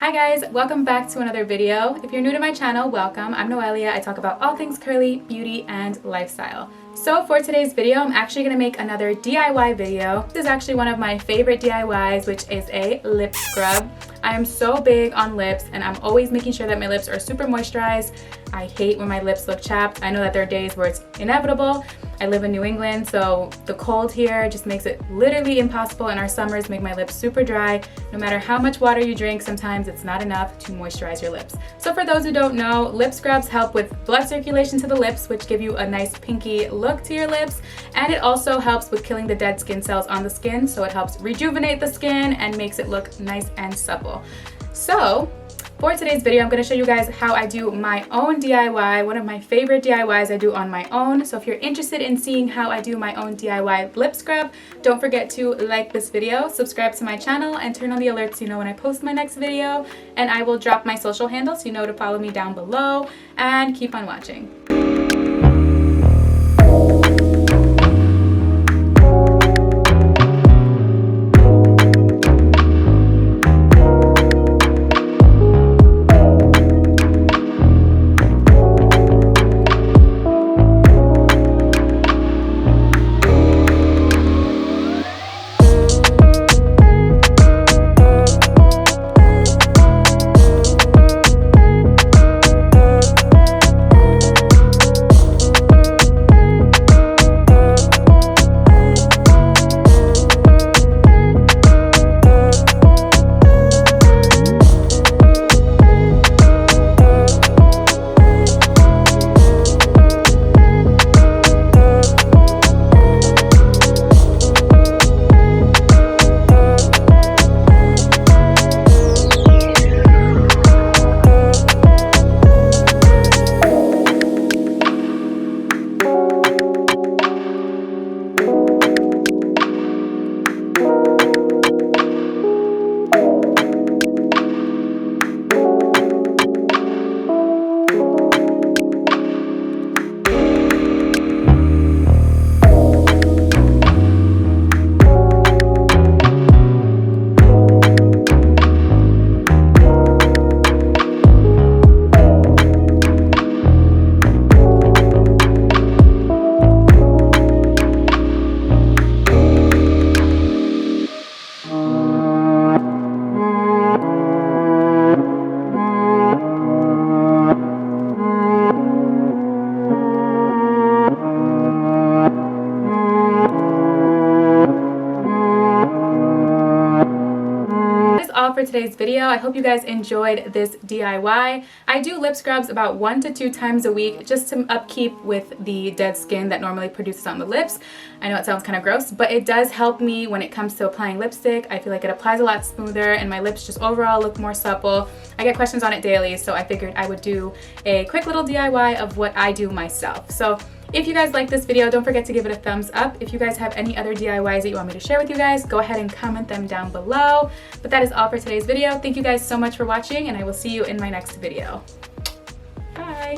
Hi guys, welcome back to another video. If you're new to my channel, welcome. I'm Noelia. I talk about all things curly, beauty, and lifestyle. So for today's video, I'm actually going to make another DIY video. This is actually one of my favorite DIYs, which is a lip scrub. I am so big on lips and I'm always making sure that my lips are super moisturized. I hate when my lips look chapped. I know that there are days where it's inevitable. I live in New England, so the cold here just makes it literally impossible, and our summers make my lips super dry. No matter how much water you drink, sometimes it's not enough to moisturize your lips. So for those who don't know, lip scrubs help with blood circulation to the lips, which give you a nice pinky look to your lips, and it also helps with killing the dead skin cells on the skin, so it helps rejuvenate the skin and makes it look nice and supple. So for today's video, I'm going to show you guys how I do my own DIY, one of my favorite DIYs I do on my own. So if you're interested in seeing how I do my own DIY lip scrub, don't forget to like this video, subscribe to my channel, and turn on the alerts so you know when I post my next video. And I will drop my social handles so you know to follow me down below, and keep on watching. All for today's video. I hope you guys enjoyed this DIY. I do lip scrubs about 1 to 2 times a week just to upkeep with the dead skin that normally produces on the lips. I know it sounds kind of gross, but it does help me when it comes to applying lipstick. I feel like it applies a lot smoother and my lips just overall look more supple. I get questions on it daily, so I figured I would do a quick little DIY of what I do myself. So if you guys like this video, don't forget to give it a thumbs up. If you guys have any other DIYs that you want me to share with you guys, go ahead and comment them down below. But that is all for today's video. Thank you guys so much for watching, and I will see you in my next video. Bye!